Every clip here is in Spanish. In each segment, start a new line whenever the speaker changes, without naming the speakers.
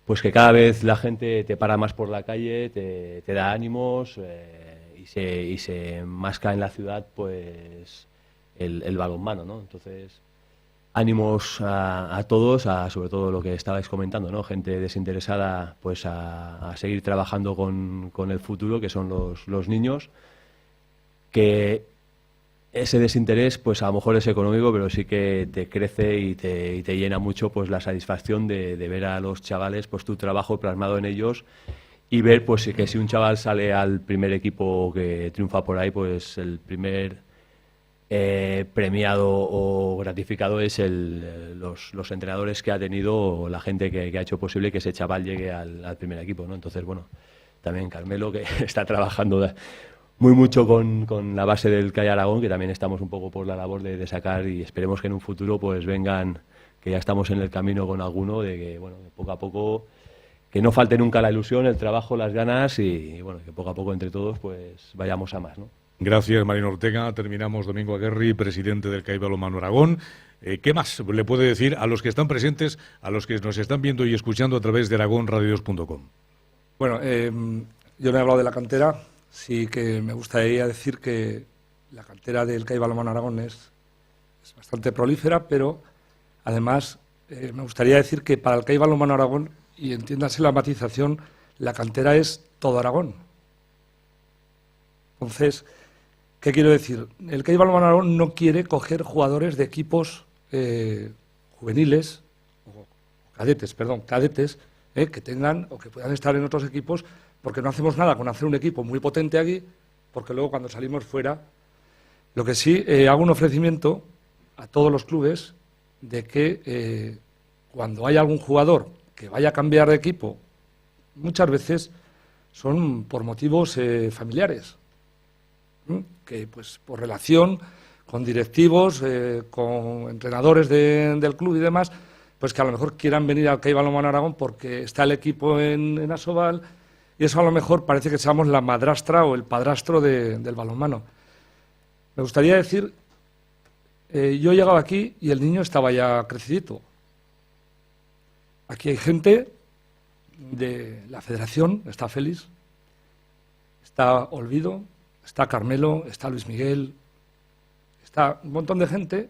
pues que cada vez la gente te para más por la calle, te da ánimos y se enmasca en la ciudad pues el balonmano, ¿no? Entonces, ánimos a todos, sobre todo lo que estabais comentando, ¿no? Gente desinteresada pues a seguir trabajando con el futuro, que son los niños, que ese desinterés pues a lo mejor es económico, pero sí que te crece y te llena mucho pues la satisfacción de ver a los chavales pues tu trabajo plasmado en ellos y ver pues que si un chaval sale al primer equipo que triunfa por ahí, pues el primer premiado o gratificado es los entrenadores que ha tenido o la gente que ha hecho posible que ese chaval llegue al primer equipo, ¿no? Entonces, bueno, también Carmelo, que está trabajando muy mucho con la base del CAI Aragón, que también estamos un poco por la labor de sacar y esperemos que en un futuro pues vengan, que ya estamos en el camino con alguno, de que, bueno, poco a poco, que no falte nunca la ilusión, el trabajo, las ganas y bueno, que poco a poco entre todos pues vayamos a más, ¿no?
Gracias, Marino Ortega. Terminamos. Domingo Aguerri, presidente del CAI Balonmano Aragón. ¿Qué más le puede decir a los que están presentes, a los que nos están viendo y escuchando a través de aragonradios.com?
Bueno, yo no he hablado de la cantera. Sí que me gustaría decir que la cantera del CAI Balonmano Aragón es bastante prolífera, pero además me gustaría decir que para el CAI Balonmano Aragón, y entiéndase la matización, la cantera es todo Aragón. Entonces, ¿qué quiero decir? El CAI Balonmano Aragón no quiere coger jugadores de equipos juveniles, o cadetes, que tengan o que puedan estar en otros equipos, porque no hacemos nada con hacer un equipo muy potente aquí, porque luego cuando salimos fuera, lo que sí, hago un ofrecimiento a todos los clubes de que cuando haya algún jugador que vaya a cambiar de equipo, muchas veces son por motivos familiares, que pues por relación con directivos, con entrenadores del club y demás, pues que a lo mejor quieran venir al CAI Balonmano Aragón porque está el equipo en Asobal. Y eso a lo mejor parece que seamos la madrastra o el padrastro del balonmano. Me gustaría decir, yo llegaba aquí y el niño estaba ya crecidito. Aquí hay gente de la federación, está Félix, está Olvido, está Carmelo, está Luis Miguel, está un montón de gente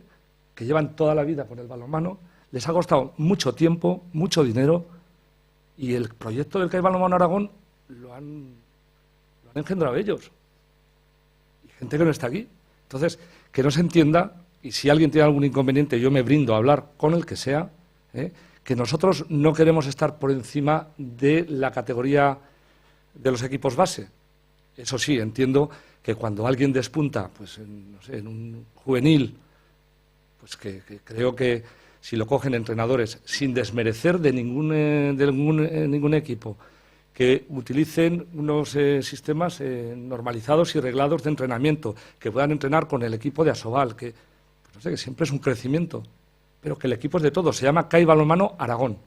que llevan toda la vida con el balonmano, les ha costado mucho tiempo, mucho dinero, y el proyecto del CAI Balonmano Aragón lo han engendrado ellos. Y gente que no está aquí. Entonces, que no se entienda, y si alguien tiene algún inconveniente, yo me brindo a hablar con el que sea, que nosotros no queremos estar por encima de la categoría de los equipos base. Eso sí, entiendo que cuando alguien despunta, pues no sé, en un juvenil, pues que creo que si lo cogen entrenadores, sin desmerecer de ningún equipo, que utilicen unos sistemas normalizados y reglados de entrenamiento, que puedan entrenar con el equipo de Asobal, que, pues no sé, que siempre es un crecimiento, pero que el equipo es de todos, se llama CAI Balonmano Aragón.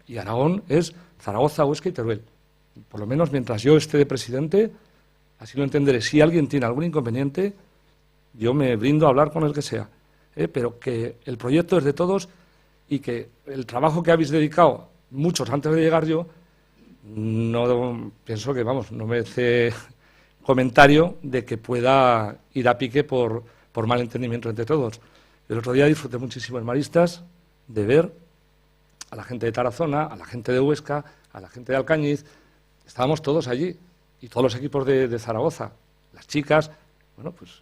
Y Aragón es Zaragoza, Huesca y Teruel. Por lo menos mientras yo esté de presidente, así lo entenderé. Si alguien tiene algún inconveniente, yo me brindo a hablar con el que sea. Pero que el proyecto es de todos y que el trabajo que habéis dedicado, muchos antes de llegar yo, no pienso que, vamos, no merece comentario de que pueda ir a pique por mal entendimiento entre todos. El otro día disfruté muchísimo en Maristas de ver a la gente de Tarazona, a la gente de Huesca, a la gente de Alcañiz. Estábamos todos allí y todos los equipos de Zaragoza. Las chicas, bueno, pues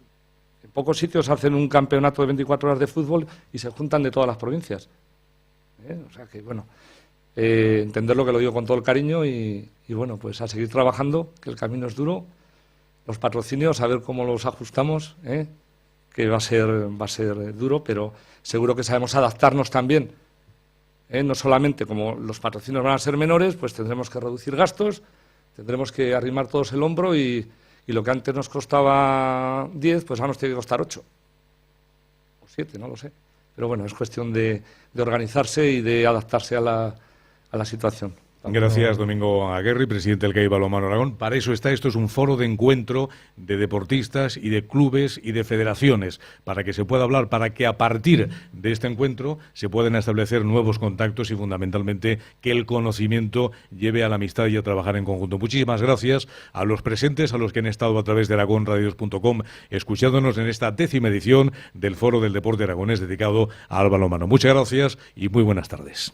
en pocos sitios hacen un campeonato de 24 horas de fútbol y se juntan de todas las provincias. O sea que, bueno, entenderlo, que lo digo con todo el cariño y bueno, pues a seguir trabajando, que el camino es duro. Los patrocinios, a ver cómo los ajustamos, que va a ser duro, pero seguro que sabemos adaptarnos también. No solamente como los patrocinios van a ser menores, pues tendremos que reducir gastos, tendremos que arrimar todos el hombro y lo que antes nos costaba 10, pues ahora nos tiene que costar 8 o 7, no lo sé. Pero bueno, es cuestión de organizarse y de adaptarse a la situación.
Gracias, Domingo Aguerri, presidente del CAI Balonmano Aragón. Para eso está, esto es un foro de encuentro de deportistas y de clubes y de federaciones, para que se pueda hablar, para que a partir de este encuentro se puedan establecer nuevos contactos y fundamentalmente que el conocimiento lleve a la amistad y a trabajar en conjunto. Muchísimas gracias a los presentes, a los que han estado a través de aragonradios.com escuchándonos en esta 10ª edición del Foro del Deporte Aragonés dedicado al balonmano. Muchas gracias y muy buenas tardes.